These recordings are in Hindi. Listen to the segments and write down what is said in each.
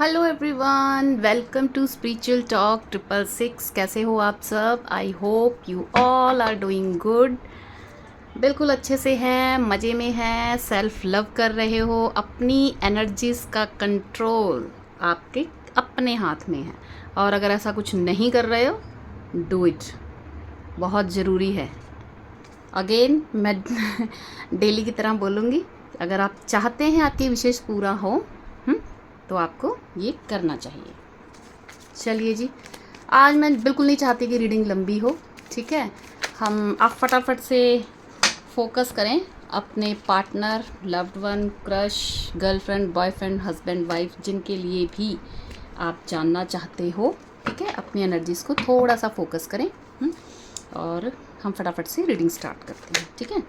Hello everyone, welcome to spiritual talk 666। कैसे हो आप सब? I hope you all are doing good. बिल्कुल अच्छे से हैं, मज़े में हैं, सेल्फ लव कर रहे हो। अपनी एनर्जीज का कंट्रोल आपके अपने हाथ में है। और अगर ऐसा कुछ नहीं कर रहे हो, डू इट, बहुत ज़रूरी है। अगेन मैं डेली की तरह बोलूँगी, अगर आप चाहते हैं आपकी विशेष पूरा हो तो आपको ये करना चाहिए। चलिए जी, आज मैं बिल्कुल नहीं चाहती कि रीडिंग लंबी हो, ठीक है। आप फटाफट से फोकस करें अपने partner, loved one, crush, girlfriend, boyfriend, husband, wife, जिनके लिए भी आप जानना चाहते हो, ठीक है। अपनी एनर्जीज़ को थोड़ा सा फोकस करें और हम फटाफट से रीडिंग स्टार्ट करते हैं, ठीक है।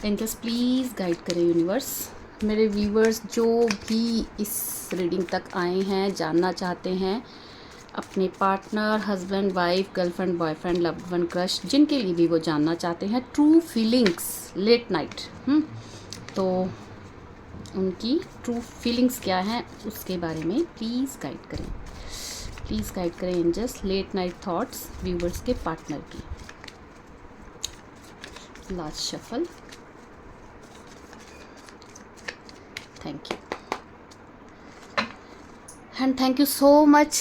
एंजल्स प्लीज़ गाइड करें यूनिवर्स। मेरे व्यूवर्स जो भी इस रीडिंग तक आए हैं, जानना चाहते हैं अपने partner, husband, wife, girlfriend, boyfriend, loved one, crush, जिनके लिए भी वो जानना चाहते हैं ट्रू फीलिंग्स लेट नाइट, तो उनकी ट्रू फीलिंग्स क्या हैं उसके बारे में प्लीज़ गाइड करें। प्लीज़ गाइड करें angels, late night thoughts viewers के पार्टनर की। Last shuffle. Thank you and thank you so much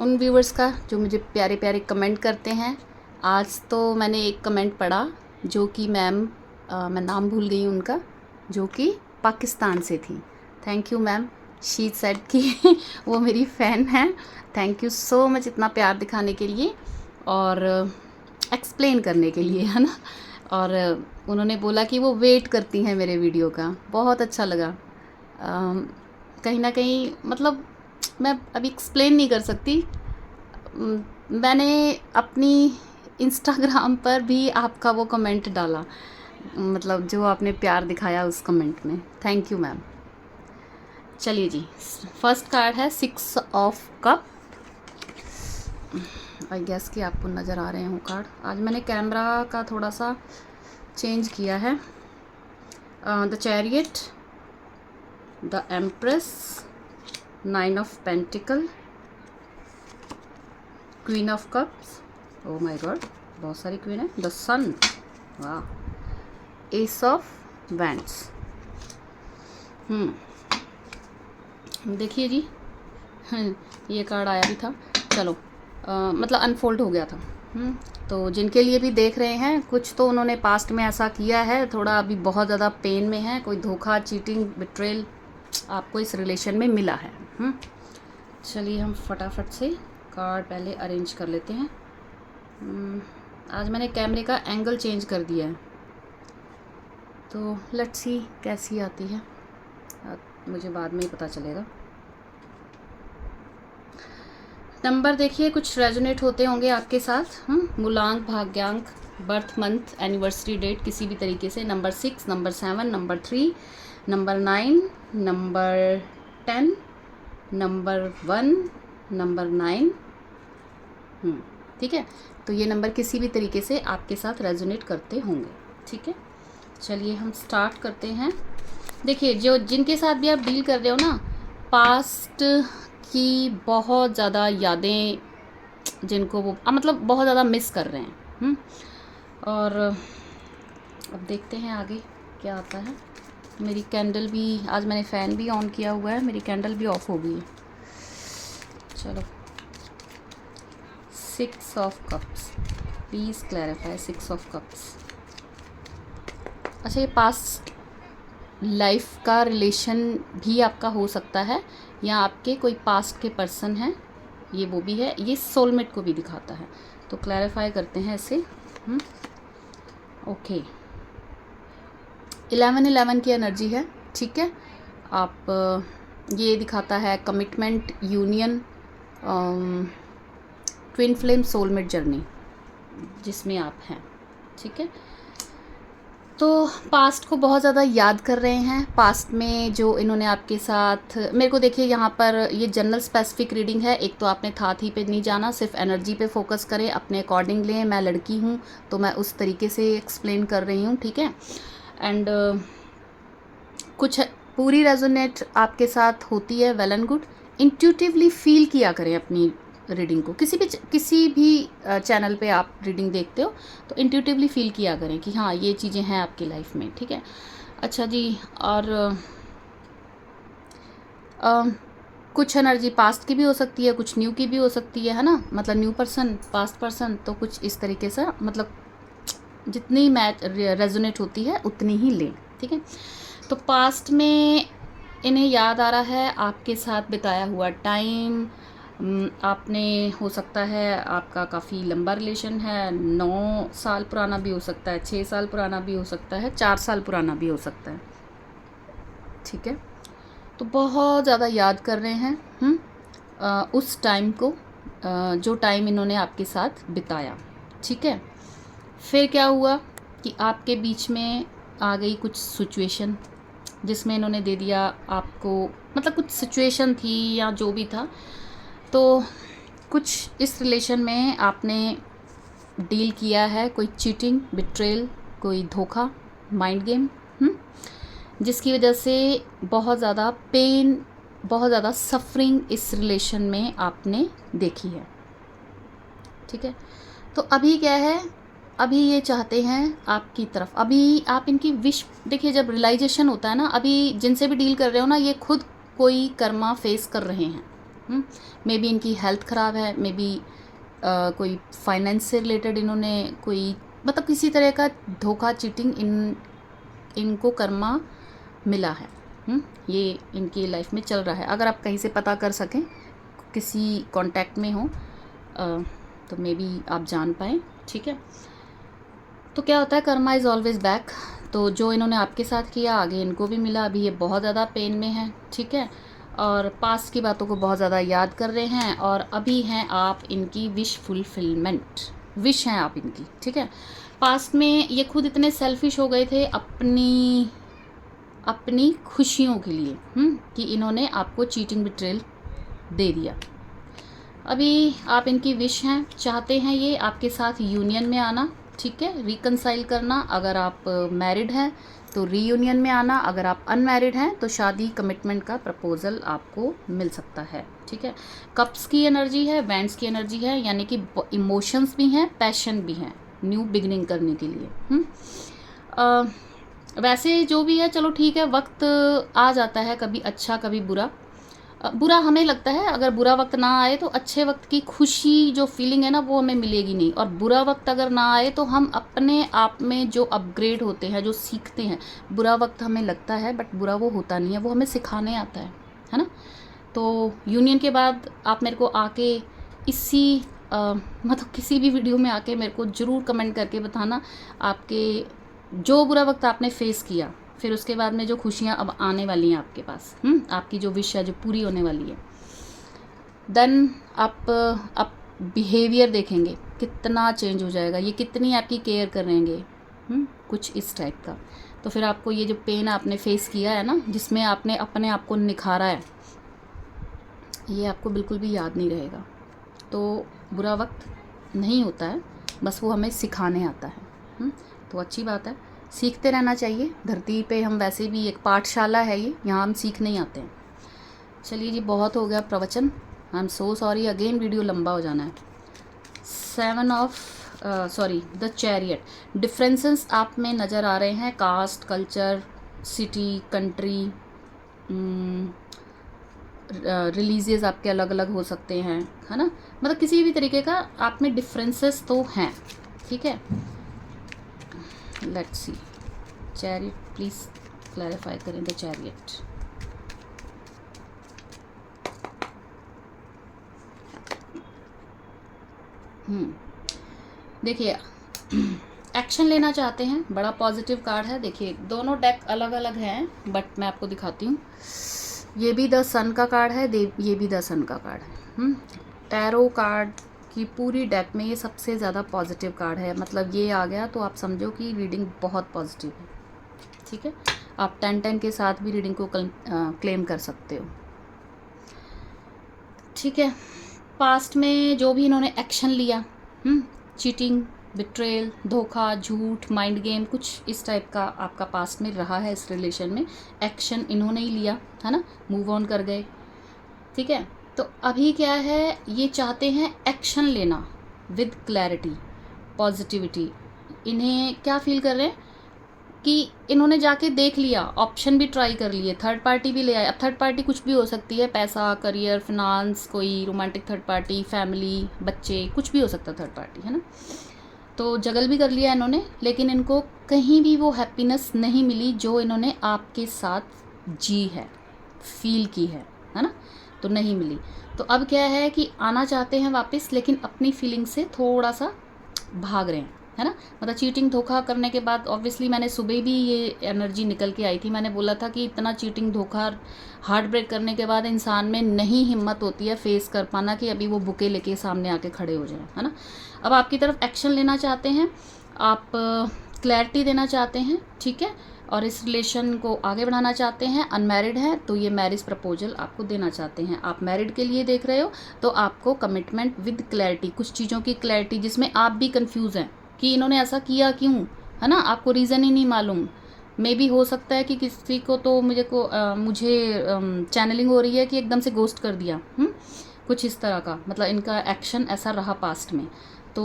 उन व्यूवर्स का जो मुझे प्यारे प्यारे कमेंट करते हैं। आज तो मैंने एक कमेंट पढ़ा जो कि मैम, मैं नाम भूल गई उनका, जो कि पाकिस्तान से थी। Thank you ma'am, she said कि वो मेरी फ़ैन है। थैंक यू सो मच इतना प्यार दिखाने के लिए और एक्सप्लेन करने के लिए, है ना। और उन्होंने बोला कि वो वेट करती हैं मेरे वीडियो का। बहुत अच्छा लगा। कहीं ना कहीं मतलब मैं अभी एक्सप्लेन नहीं कर सकती। मैंने अपनी इंस्टाग्राम पर भी आपका वो कमेंट डाला, मतलब जो आपने प्यार दिखाया उस कमेंट में। Thank you ma'am. चलिए जी, फर्स्ट कार्ड है 6 ऑफ कप। आई गेस कि आपको नज़र आ रहे हो कार्ड। आज मैंने कैमरा का थोड़ा सा चेंज किया है। The chariot, the empress, 9 of pentacle, queen of cups, oh my God बहुत सारी क्वीन है, द सन, वाह, एस ऑफ वैंड्स। देखिए जी, ये कार्ड आया भी था। चलो मतलब अनफोल्ड हो गया था। तो जिनके लिए भी देख रहे हैं, कुछ तो उन्होंने पास्ट में ऐसा किया है, थोड़ा अभी बहुत ज़्यादा पेन में है, कोई धोखा, चीटिंग, बिट्रेल आपको इस रिलेशन में मिला है। चलिए हम फटाफट से कार्ड पहले अरेंज कर लेते हैं। आज मैंने कैमरे का एंगल चेंज कर दिया है, तो लेट्स सी कैसी आती है, मुझे बाद में ही पता चलेगा। नंबर देखिए कुछ रेजोनेट होते होंगे आपके साथ। मूलांक, भाग्यांक, बर्थ मंथ, एनिवर्सरी डेट किसी भी तरीके से। Number 6, number 7, number 3, number 9, number 10, number 1, number 9। ठीक है, तो ये नंबर किसी भी तरीके से आपके साथ रेजोनेट करते होंगे, ठीक है। चलिए हम स्टार्ट करते हैं। देखिए जो जिनके साथ भी आप डील कर रहे हो ना, पास्ट की बहुत ज़्यादा यादें जिनको वो मतलब बहुत ज़्यादा मिस कर रहे हैं। और अब देखते हैं आगे क्या आता है। मेरी कैंडल भी, आज मैंने फ़ैन भी ऑन किया हुआ है, मेरी कैंडल भी ऑफ हो गई है। चलो 6 of cups, please clarify 6 of cups. अच्छा, ये पास्ट लाइफ का रिलेशन भी आपका हो सकता है, या आपके कोई पास्ट के पर्सन हैं, ये वो भी है। ये सोलमेट को भी दिखाता है, तो क्लैरिफाई करते हैं इसे। ओके, 11 की एनर्जी है, ठीक है। आप ये दिखाता है commitment, union, twin flame, soulmate journey जिसमें आप हैं, ठीक है। तो पास्ट को बहुत ज़्यादा याद कर रहे हैं। पास्ट में जो इन्होंने आपके साथ, मेरे को देखिए यहाँ पर ये जनरल स्पेसिफिक रीडिंग है। एक तो आपने थाथी पे नहीं जाना, सिर्फ एनर्जी पे फोकस करें, अपने अकॉर्डिंग लें। मैं लड़की हूँ तो मैं उस तरीके से एक्सप्लेन कर रही हूँ, ठीक है। एंड कुछ पूरी रेजोनेट आपके साथ होती है, well and good. Intuitively feel किया करें अपनी रीडिंग को। किसी भी चैनल पे आप रीडिंग देखते हो तो इंट्यूटिवली फील किया करें कि हाँ ये चीज़ें हैं आपकी लाइफ में, ठीक है। अच्छा जी, और कुछ एनर्जी पास्ट की भी हो सकती है, कुछ न्यू की भी हो सकती है ना, मतलब न्यू पर्सन पास्ट पर्सन, तो कुछ इस तरीके से मतलब जितनी मैच रेजोनेट होती है उतनी ही लें, ठीक है। तो पास्ट में इन्हें याद आ रहा है आपके साथ बिताया हुआ टाइम। आपने हो सकता है आपका काफ़ी लंबा रिलेशन है, 9 साल पुराना भी हो सकता है, 6 साल पुराना भी हो सकता है, 4 साल पुराना भी हो सकता है, ठीक है। तो बहुत ज़्यादा याद कर रहे हैं उस टाइम को, जो टाइम इन्होंने आपके साथ बिताया, ठीक है। फिर क्या हुआ कि आपके बीच में आ गई कुछ सिचुएशन जिसमें इन्होंने दे दिया आपको, मतलब कुछ सिचुएशन थी या जो भी था, तो कुछ इस रिलेशन में आपने डील किया है, कोई चीटिंग, बिट्रेल, कोई धोखा, माइंड गेम, जिसकी वजह से बहुत ज़्यादा पेन, बहुत ज़्यादा सफरिंग इस रिलेशन में आपने देखी है, ठीक है। तो अभी क्या है, अभी ये चाहते हैं आपकी तरफ, अभी आप इनकी विश देखिए, जब रियलाइजेशन होता है ना, अभी जिनसे भी डील कर रहे हो ना, ये खुद कोई कर्मा फेस कर रहे हैं। मे बी इनकी हेल्थ ख़राब है, मे बी कोई फाइनेंस से रिलेटेड इन्होंने कोई मतलब किसी तरह का धोखा, चीटिंग इनको कर्मा मिला है। ये इनकी लाइफ में चल रहा है। अगर आप कहीं से पता कर सकें, किसी कांटेक्ट में हो, तो मे बी आप जान पाएँ, ठीक है। तो क्या होता है, कर्मा इज़ ऑलवेज बैक। तो जो इन्होंने आपके साथ किया आगे इनको भी मिला। अभी ये बहुत ज़्यादा पेन में है, ठीक है, और पास्ट की बातों को बहुत ज़्यादा याद कर रहे हैं, और अभी हैं आप इनकी विश फुलफिलमेंट, विश हैं आप इनकी, ठीक है। पास्ट में ये खुद इतने सेल्फिश हो गए थे अपनी खुशियों के लिए, कि इन्होंने आपको चीटिंग, बिट्रेल दे दिया। अभी आप इनकी विश हैं, चाहते हैं ये आपके साथ यूनियन में आना, ठीक है, रिकनसाइल करना। अगर आप मैरिड हैं तो रीयूनियन में आना, अगर आप अनमैरिड हैं तो शादी, कमिटमेंट का प्रपोजल आपको मिल सकता है, ठीक है। कप्स की एनर्जी है, वैंड्स की एनर्जी है, यानी कि इमोशंस भी हैं, पैशन भी हैं, न्यू बिगनिंग करने के लिए। वैसे जो भी है, चलो ठीक है, वक्त आ जाता है, कभी अच्छा कभी बुरा। बुरा हमें लगता है, अगर बुरा वक्त ना आए तो अच्छे वक्त की खुशी जो फीलिंग है ना, वो हमें मिलेगी नहीं। और बुरा वक्त अगर ना आए तो हम अपने आप में जो अपग्रेड होते हैं, जो सीखते हैं, बुरा वक्त हमें लगता है बट बुरा वो होता नहीं है, वो हमें सिखाने आता है ना। तो यूनियन के बाद आप मेरे को आके इसी मतलब किसी भी वीडियो में आके मेरे को ज़रूर कमेंट करके बताना आपके जो बुरा वक्त आपने फेस किया, फिर उसके बाद में जो खुशियाँ अब आने वाली हैं आपके पास, आपकी जो विश है जो पूरी होने वाली है। देन आप बिहेवियर देखेंगे कितना चेंज हो जाएगा, ये कितनी आपकी केयर करेंगे, कुछ इस टाइप का। तो फिर आपको ये जो पेन आपने फेस किया है ना, जिसमें आपने अपने आप को निखारा है, ये आपको बिल्कुल भी याद नहीं रहेगा। तो बुरा वक्त नहीं होता है, बस वो हमें सिखाने आता है। तो अच्छी बात है, सीखते रहना चाहिए। धरती पे हम वैसे भी एक पाठशाला है ये, यहाँ हम सीख नहीं आते हैं। चलिए जी, बहुत हो गया प्रवचन। I am so sorry, again video लंबा हो जाना है। 7 ऑफ द चैरियट। डिफरेंसेस आप में नज़र आ रहे हैं, caste, culture, city, country, religious आपके अलग अलग हो सकते हैं, है ना, मतलब किसी भी तरीके का आप में डिफरेंसेस तो हैं, ठीक है। Let's see, chariot please clarify करें द चैरियट। देखिए, एक्शन लेना चाहते हैं, बड़ा पॉजिटिव कार्ड है। देखिए दोनों डेक अलग अलग हैं, बट मैं आपको दिखाती हूँ। ये भी द सन का कार्ड है, ये भी द सन का कार्ड है। टैरो कार्ड की पूरी डेक में ये सबसे ज़्यादा पॉजिटिव कार्ड है, मतलब ये आ गया तो आप समझो कि रीडिंग बहुत पॉजिटिव है, ठीक है। आप 10-10 के साथ भी रीडिंग को क्लेम कर सकते हो, ठीक है। पास्ट में जो भी इन्होंने एक्शन लिया, चीटिंग, बिट्रेल, धोखा, झूठ, माइंड गेम, कुछ इस टाइप का आपका पास्ट में रहा है। इस रिलेशन में एक्शन इन्होंने ही लिया है ना, मूव ऑन कर गए। ठीक है। तो अभी क्या है, ये चाहते हैं एक्शन लेना विद क्लैरिटी, पॉजिटिविटी। इन्हें क्या फील कर रहे हैं कि इन्होंने जाके देख लिया, ऑप्शन भी ट्राई कर लिए, थर्ड पार्टी भी ले आए। अब थर्ड पार्टी कुछ भी हो सकती है, पैसा, करियर, फिनांस, कोई रोमांटिक थर्ड पार्टी, फैमिली, बच्चे, कुछ भी हो सकता है थर्ड पार्टी, है ना। तो जगल भी कर लिया इन्होंने, लेकिन इनको कहीं भी वो हैप्पीनेस नहीं मिली जो इन्होंने आपके साथ जी है, फील की है ना, तो नहीं मिली। तो अब क्या है कि आना चाहते हैं वापस, लेकिन अपनी फीलिंग से थोड़ा सा भाग रहे हैं, है ना। मतलब चीटिंग, धोखा करने के बाद ऑब्वियसली मैंने सुबह भी ये एनर्जी निकल के आई थी, मैंने बोला था कि इतना चीटिंग, धोखा, हार्ट ब्रेक करने के बाद इंसान में नहीं हिम्मत होती है फेस कर पाना कि अभी वो बुके लेके सामने आके खड़े हो जाए, है ना। अब आपकी तरफ एक्शन लेना चाहते हैं, आप क्लैरिटी देना चाहते हैं, ठीक है, और इस रिलेशन को आगे बढ़ाना चाहते हैं। अनमैरिड है तो ये मैरिज प्रपोजल आपको देना चाहते हैं। आप मैरिड के लिए देख रहे हो तो आपको कमिटमेंट विद क्लैरिटी, कुछ चीज़ों की क्लैरिटी जिसमें आप भी कंफ्यूज हैं कि इन्होंने ऐसा किया क्यों, है ना, आपको रीज़न ही नहीं मालूम। मे भी हो सकता है कि किसी को तो मुझे चैनलिंग हो रही है कि एकदम से गोस्ट कर दिया, कुछ इस तरह का, मतलब इनका एक्शन ऐसा रहा पास्ट में। तो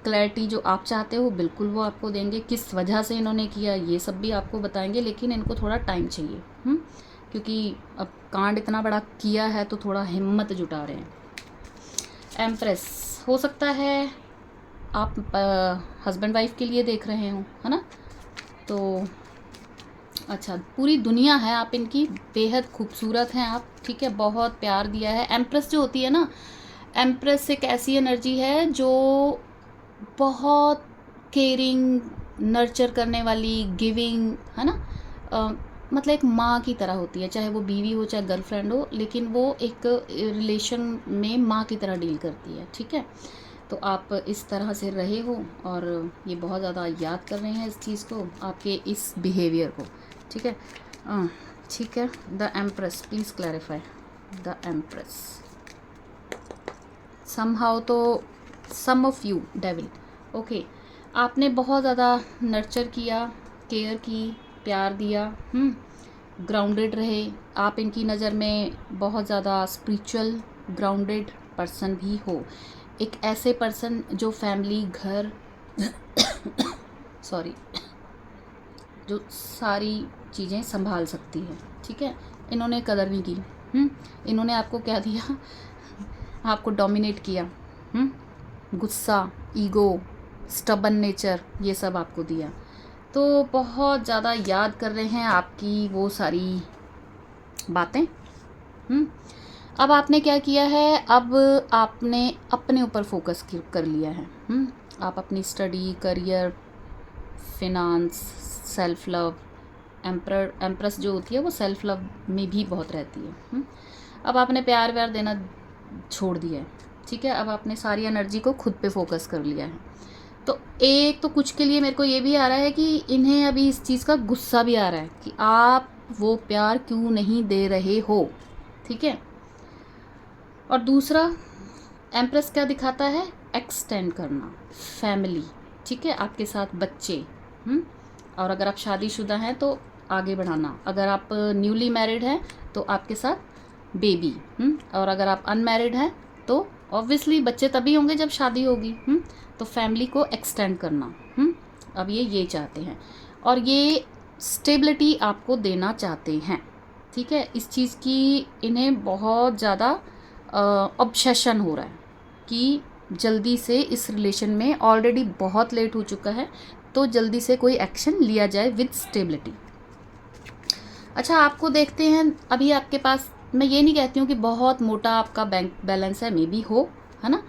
क्लैरिटी जो आप चाहते हो बिल्कुल वो आपको देंगे, किस वजह से इन्होंने किया ये सब भी आपको बताएंगे, लेकिन इनको थोड़ा टाइम चाहिए, क्योंकि अब कांड इतना बड़ा किया है तो थोड़ा हिम्मत जुटा रहे हैं। एम्प्रेस, हो सकता है आप हस्बैंड वाइफ के लिए देख रहे हो, है ना। तो अच्छा, पूरी दुनिया है आप इनकी, बेहद खूबसूरत हैं आप, ठीक है, बहुत प्यार दिया है। एम्प्रेस जो होती है ना, एम्प्रेस एक ऐसी एनर्जी है जो बहुत केयरिंग, नर्चर करने वाली, गिविंग, है ना। मतलब एक माँ की तरह होती है, चाहे वो बीवी हो चाहे गर्लफ्रेंड हो, लेकिन वो एक रिलेशन में माँ की तरह डील करती है, ठीक है। तो आप इस तरह से रहे हो और ये बहुत ज़्यादा याद कर रहे हैं इस चीज़ को, आपके इस बिहेवियर को, ठीक है। ठीक है, the empress, please clarify the empress. Somehow तो सम ऑफ यू डेविल, ओके, आपने बहुत ज़्यादा नर्चर किया, केयर की, प्यार दिया, ग्राउंडेड रहे। आप इनकी नज़र में बहुत ज़्यादा स्पिरिचुअल, ग्राउंडेड पर्सन भी हो, एक ऐसे पर्सन जो फैमिली, घर सॉरी, जो सारी चीज़ें संभाल सकती है, ठीक है। इन्होंने कदर नहीं की, इन्होंने आपको क्या दिया, आपको डोमिनेट किया, गुस्सा, ईगो, स्टबन नेचर, ये सब आपको दिया। तो बहुत ज़्यादा याद कर रहे हैं आपकी वो सारी बातें। अब आपने क्या किया है, अब आपने अपने ऊपर फोकस कर लिया है। आप अपनी study, career, finance, self love, empress जो होती है वो सेल्फ लव में भी बहुत रहती है। अब आपने प्यार व्यार देना छोड़ दिया है, ठीक है। अब आपने सारी एनर्जी को खुद पे फोकस कर लिया है। तो एक तो कुछ के लिए मेरे को ये भी आ रहा है कि इन्हें अभी इस चीज़ का गुस्सा भी आ रहा है कि आप वो प्यार क्यों नहीं दे रहे हो, ठीक है। और दूसरा, एम्प्रेस क्या दिखाता है, एक्सटेंड करना, फैमिली, ठीक है, आपके साथ बच्चे, और अगर आप शादीशुदा हैं तो आगे बढ़ाना, अगर आप न्यूली मैरिड हैं तो आपके साथ बेबी, और अगर आप अनमैरिड हैं तो ऑब्वियसली बच्चे तभी होंगे जब शादी होगी, तो फैमिली को एक्सटेंड करना, अब ये चाहते हैं और ये स्टेबिलिटी आपको देना चाहते हैं, ठीक है। इस चीज़ की इन्हें बहुत ज़्यादा ऑब्सेशन हो रहा है कि जल्दी से इस रिलेशन में, ऑलरेडी बहुत लेट हो चुका है, तो जल्दी से कोई एक्शन लिया जाए विद स्टेबिलिटी। अच्छा, आपको देखते हैं अभी आपके पास, मैं ये नहीं कहती हूँ कि बहुत मोटा आपका बैंक बैलेंस है, मे बी हो, है ना,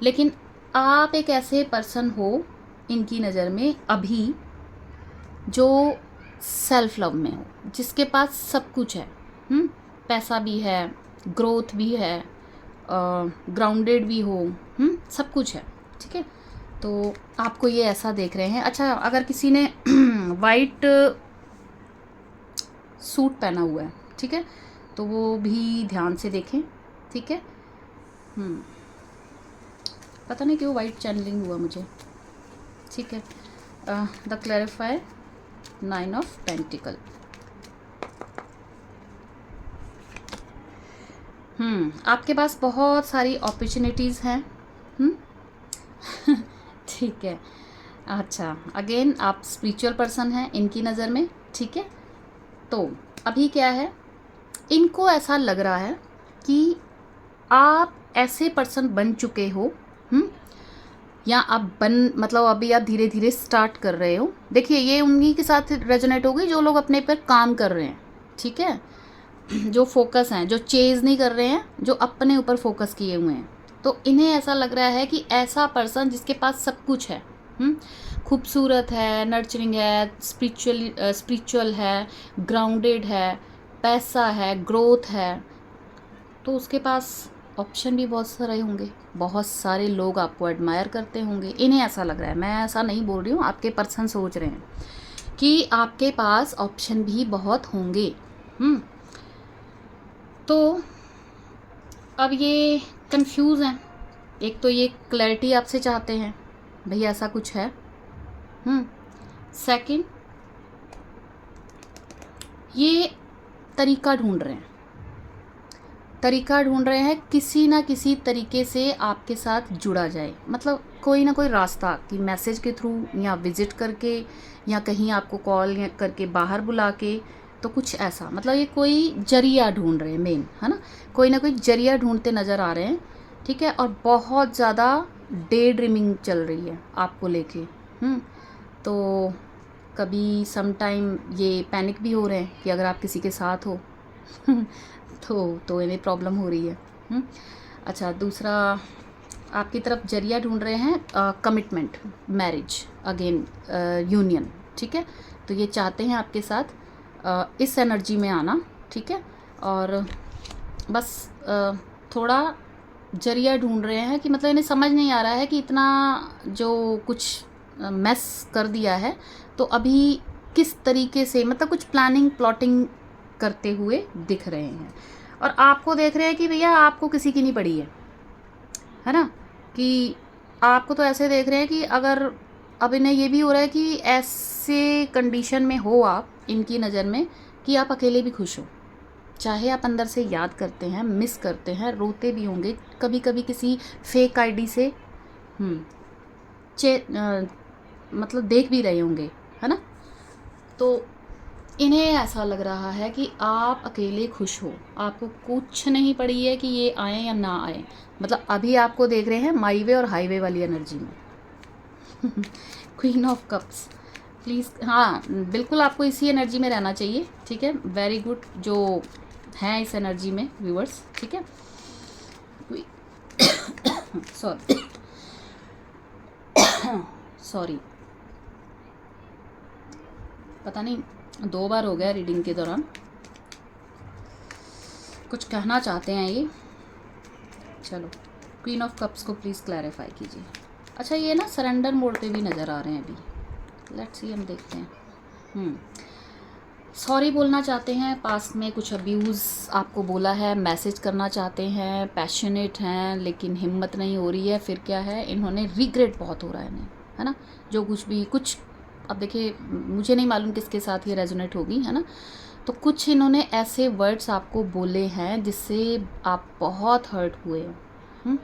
लेकिन आप एक ऐसे पर्सन हो इनकी नज़र में अभी जो सेल्फ लव में हो, जिसके पास सब कुछ है, पैसा भी है, ग्रोथ भी है, ग्राउंडेड भी हो, सब कुछ है, ठीक है। तो आपको ये ऐसा देख रहे हैं। अच्छा, अगर किसी ने वाइट सूट पहना हुआ है, ठीक है, तो वो भी ध्यान से देखें, ठीक है। पता नहीं क्यों वाइट चैनलिंग हुआ मुझे, ठीक है। The clarify 9 of pentacle. आपके पास बहुत सारी अपॉर्चुनिटीज़ हैं। ठीक है। अच्छा, अगेन आप स्पिरिचुअल पर्सन हैं इनकी नज़र में, ठीक है। तो अभी क्या है, इनको ऐसा लग रहा है कि आप ऐसे पर्सन बन चुके हो, या आप मतलब अभी आप धीरे धीरे स्टार्ट कर रहे हो। देखिए, ये उन्हीं के साथ रेजोनेट होगी जो लोग अपने पर काम कर रहे हैं, ठीक है, जो फोकस हैं, जो चेज़ नहीं कर रहे हैं, जो अपने ऊपर फोकस किए हुए हैं। तो इन्हें ऐसा लग रहा है कि ऐसा पर्सन जिसके पास सब कुछ है, खूबसूरत है, नर्चरिंग है, स्पिरिचुअल है, ग्राउंडेड है, पैसा है, ग्रोथ है, तो उसके पास ऑप्शन भी बहुत सारे होंगे, बहुत सारे लोग आपको एडमायर करते होंगे। इन्हें ऐसा लग रहा है, मैं ऐसा नहीं बोल रही हूँ, आपके पर्सन सोच रहे हैं कि आपके पास ऑप्शन भी बहुत होंगे। तो अब ये कंफ्यूज हैं। एक तो ये क्लैरिटी आपसे चाहते हैं, भैया ऐसा कुछ है। सेकंड, ये तरीका ढूंढ रहे हैं किसी ना किसी तरीके से आपके साथ जुड़ा जाए, मतलब कोई ना कोई रास्ता, कि मैसेज के थ्रू, या विजिट करके, या कहीं आपको कॉल करके बाहर बुला के, तो कुछ ऐसा, मतलब ये कोई जरिया ढूंढ रहे हैं मेन, है ना, कोई ना कोई जरिया ढूंढते नज़र आ रहे हैं, ठीक है। और बहुत ज़्यादा डे ड्रीमिंग चल रही है आपको लेके। तो कभी समटाइम ये पैनिक भी हो रहे हैं कि अगर आप किसी के साथ हो तो इन्हें प्रॉब्लम हो रही है। अच्छा, दूसरा आपकी तरफ जरिया ढूंढ रहे हैं कमिटमेंट, मैरिज, अगेन यूनियन, ठीक है। तो ये चाहते हैं आपके साथ इस एनर्जी में आना, ठीक है। और बस थोड़ा जरिया ढूंढ रहे हैं कि मतलब इन्हें समझ नहीं आ रहा है कि इतना जो कुछ मेस कर दिया है, तो अभी किस तरीके से, मतलब कुछ प्लानिंग प्लॉटिंग करते हुए दिख रहे हैं। और आपको देख रहे हैं कि भैया आपको किसी की नहीं पड़ी है ना, कि आपको तो ऐसे देख रहे हैं कि अगर, अब इन्हें ये भी हो रहा है कि ऐसे कंडीशन में हो आप इनकी नज़र में कि आप अकेले भी खुश हो, चाहे आप अंदर से याद करते हैं, मिस करते हैं, रोते भी होंगे कभी कभी किसी फेक आईडी से, मतलब देख भी रहे होंगे, है ना। तो इन्हें ऐसा लग रहा है कि आप अकेले खुश हो, आपको कुछ नहीं पड़ी है कि ये आए या ना आए, मतलब अभी आपको देख रहे हैं माई वे और हाईवे वाली एनर्जी में। क्वीन ऑफ कप्स, प्लीज़, हाँ बिल्कुल आपको इसी एनर्जी में रहना चाहिए, ठीक है। वेरी गुड, जो हैं इस एनर्जी में व्यूअर्स, ठीक है। सॉरी, पता नहीं 2 बार हो गया रीडिंग के दौरान, कुछ कहना चाहते हैं ये। चलो, क्वीन ऑफ कप्स को प्लीज़ क्लैरिफाई कीजिए। अच्छा, ये ना सरेंडर मोड पे भी नज़र आ रहे हैं अभी, लेट्स सी, हम देखते हैं। सॉरी बोलना चाहते हैं, पास्ट में कुछ अब्यूज़ आपको बोला है, मैसेज करना चाहते हैं, पैशनेट हैं, लेकिन हिम्मत नहीं हो रही है। फिर क्या है, इन्होंने रिग्रेट बहुत हो रहा है इन्हें, है ना, जो कुछ अब देखिए, मुझे नहीं मालूम किसके साथ ये रेजोनेट होगी, है ना। तो कुछ इन्होंने ऐसे वर्ड्स आपको बोले हैं जिससे आप बहुत हर्ट हुए हो,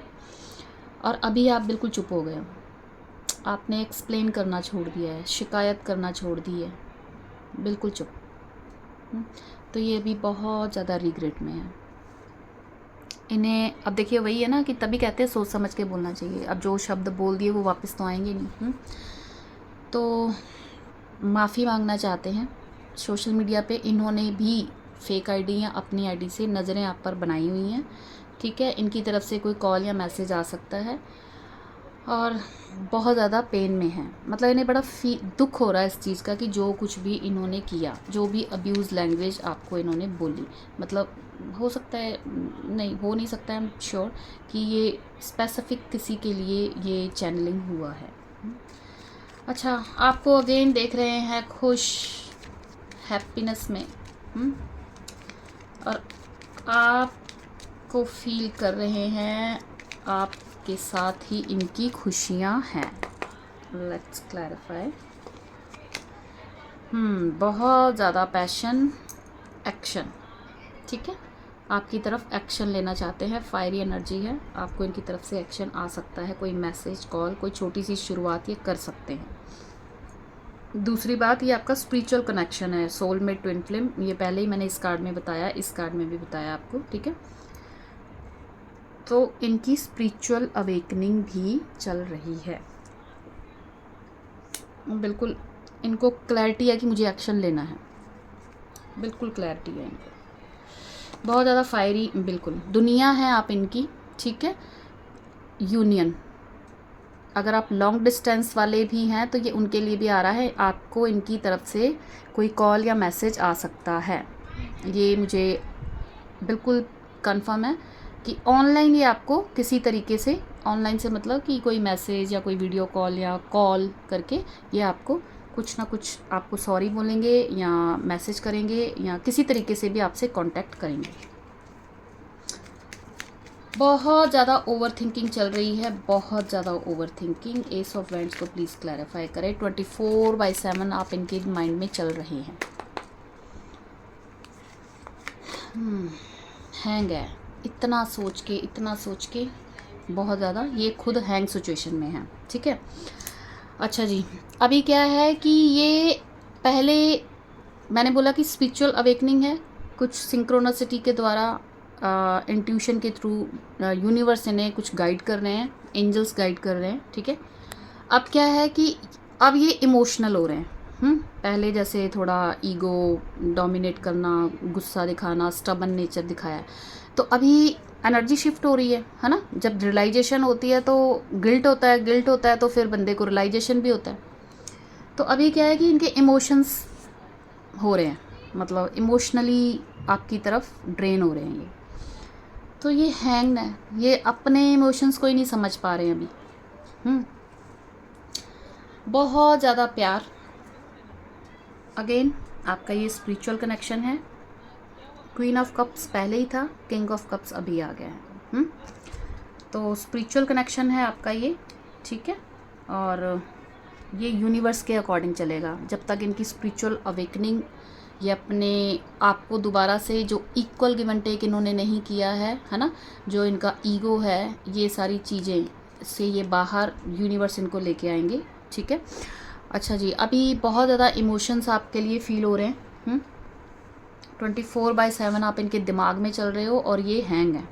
और अभी आप बिल्कुल चुप हो गए हो, आपने एक्सप्लेन करना छोड़ दिया है, शिकायत करना छोड़ दी है, बिल्कुल चुप। तो ये अभी बहुत ज़्यादा रिग्रेट में है इन्हें। अब देखिए, वही है ना कि तभी कहते हैं सोच समझ के बोलना चाहिए। अब जो शब्द बोल दिए वो वापस तो आएंगे नहीं। तो माफ़ी मांगना चाहते हैं। सोशल मीडिया पे इन्होंने भी फेक आईडी या अपनी आईडी से नज़रें आप पर बनाई हुई हैं, ठीक है। इनकी तरफ से कोई कॉल या मैसेज आ सकता है, और बहुत ज़्यादा पेन में है, मतलब इन्हें बड़ा दुख हो रहा है इस चीज़ का कि जो कुछ भी इन्होंने किया, जो भी अब्यूज़ लैंग्वेज आपको इन्होंने बोली, मतलब हो सकता है, नहीं हो नहीं सकता है, आई एम श्योर कि ये स्पेसिफिक किसी के लिए ये चैनलिंग हुआ है। अच्छा, आपको अगेन देख रहे हैं खुश, हैप्पीनेस में, और आपको फील कर रहे हैं आपके साथ ही इनकी खुशियां हैं। Let's clarify. बहुत ज़्यादा पैशन, एक्शन, ठीक है। आपकी तरफ एक्शन लेना चाहते हैं, फायरी एनर्जी है, आपको इनकी तरफ से एक्शन आ सकता है, कोई मैसेज, कॉल, कोई छोटी सी शुरुआत ये कर सकते हैं। दूसरी बात, ये आपका स्पिरिचुअल कनेक्शन है, सोलमेट, ट्विन फ्लेम, ये पहले ही मैंने इस कार्ड में बताया, इस कार्ड में भी बताया आपको, ठीक है। तो इनकी स्पिरिचुअल अवेकनिंग भी चल रही है, बिल्कुल इनको क्लैरिटी है कि मुझे एक्शन लेना है, बिल्कुल क्लैरिटी है इनको, बहुत ज़्यादा फायरी, बिल्कुल दुनिया है आप इनकी, ठीक है। यूनियन, अगर आप लॉन्ग डिस्टेंस वाले भी हैं तो ये उनके लिए भी आ रहा है, आपको इनकी तरफ से कोई कॉल या मैसेज आ सकता है, ये मुझे बिल्कुल कंफर्म है कि ऑनलाइन ये आपको किसी तरीके से, ऑनलाइन से मतलब कि कोई मैसेज या कोई वीडियो कॉल या कॉल करके ये आपको कुछ ना कुछ आपको सॉरी बोलेंगे या मैसेज करेंगे या किसी तरीके से भी आपसे कांटेक्ट करेंगे। बहुत ज़्यादा ओवर थिंकिंग चल रही है, बहुत ज़्यादा over thinking. S of wands को प्लीज़ क्लैरिफाई करें। 24/7 आप इनके माइंड में चल रहे हैं। हैंग है, इतना सोच के बहुत ज़्यादा ये खुद हैंग सिचुएशन में है, ठीक है। अच्छा जी, अभी क्या है कि ये पहले मैंने बोला कि स्पिरिचुअल अवेकनिंग है, कुछ सिंक्रोनिसिटी के द्वारा, इंट्यूशन के थ्रू यूनिवर्स इन्हें कुछ गाइड कर रहे हैं, एंजल्स गाइड कर रहे हैं, ठीक है। अब क्या है कि अब ये इमोशनल हो रहे हैं। पहले जैसे थोड़ा ईगो डोमिनेट करना, गुस्सा दिखाना, स्टबन नेचर दिखाया, तो अभी एनर्जी शिफ्ट हो रही है ना। जब रियलाइजेशन होती है तो गिल्ट होता है तो फिर बंदे को रियलाइजेशन भी होता है। तो अभी क्या है कि इनके इमोशंस हो रहे हैं, मतलब इमोशनली आपकी तरफ ड्रेन हो रहे हैं ये। तो ये हैंग है, ये अपने इमोशंस को ही नहीं समझ पा रहे हैं अभी। बहुत ज़्यादा प्यार, अगेन आपका ये स्पिरिचुअल कनेक्शन है। क्वीन ऑफ कप्स पहले ही था, किंग ऑफ कप्स अभी आ गया है। तो स्पिरिचुअल कनेक्शन है आपका ये, ठीक है। और ये यूनिवर्स के अकॉर्डिंग चलेगा जब तक इनकी स्पिरिचुअल अवेकनिंग, ये अपने आप को दोबारा से जो इक्वल गिव एंड टेक इन्होंने नहीं किया है ना, जो इनका ईगो है, ये सारी चीज़ें से ये बाहर यूनिवर्स इनको लेके आएंगे, ठीक है। अच्छा जी, अभी बहुत ज़्यादा इमोशंस आपके लिए फील हो रहे हैं। 24/7 आप इनके दिमाग में चल रहे हो और ये हैंग है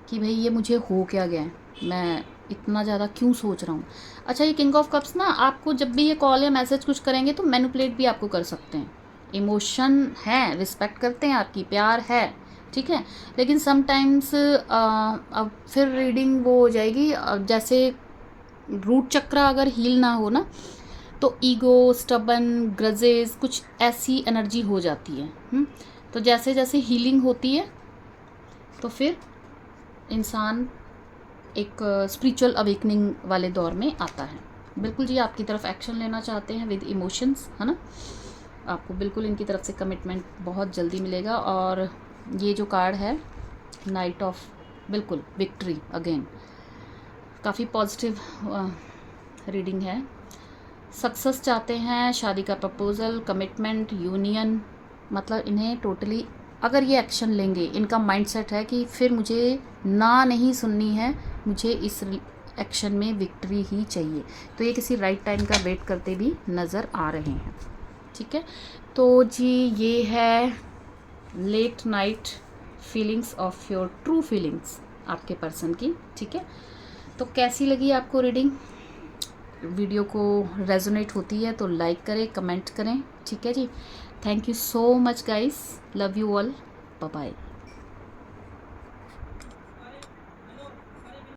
कि भाई ये मुझे हो क्या गया है, मैं इतना ज़्यादा क्यों सोच रहा हूँ। अच्छा, ये किंग ऑफ कप्स ना आपको जब भी ये कॉल या मैसेज कुछ करेंगे तो मैनिपुलेट भी आपको कर सकते हैं। इमोशन है, रिस्पेक्ट करते हैं आपकी, प्यार है, ठीक है, लेकिन समटाइम्स अब फिर रीडिंग वो हो जाएगी, जैसे रूट चक्र अगर हील ना हो ना तो ईगो, स्टबन, ग्रजेस, कुछ ऐसी एनर्जी हो जाती है। तो जैसे जैसे हीलिंग होती है तो फिर इंसान एक स्पिरिचुअल अवेकनिंग वाले दौर में आता है। बिल्कुल जी, आपकी तरफ एक्शन लेना चाहते हैं विद इमोशंस, है ना। आपको बिल्कुल इनकी तरफ से कमिटमेंट बहुत जल्दी मिलेगा। और ये जो कार्ड है नाइट ऑफ, बिल्कुल विक्ट्री, अगेन काफ़ी पॉजिटिव रीडिंग है। सक्सेस चाहते हैं, शादी का प्रपोज़ल, कमिटमेंट, यूनियन, मतलब इन्हें टोटली अगर ये एक्शन लेंगे, इनका माइंडसेट है कि फिर मुझे ना नहीं सुननी है, मुझे इस एक्शन में विक्ट्री ही चाहिए। तो ये किसी राइट टाइम का वेट करते भी नज़र आ रहे हैं, ठीक है। तो जी ये है late night feelings of your true feelings आपके पर्सन की, ठीक है। तो कैसी लगी आपको रीडिंग? वीडियो को रेजोनेट होती है तो लाइक करें, कमेंट करें, ठीक है जी। Thank you so much guys, love you all, bye bye.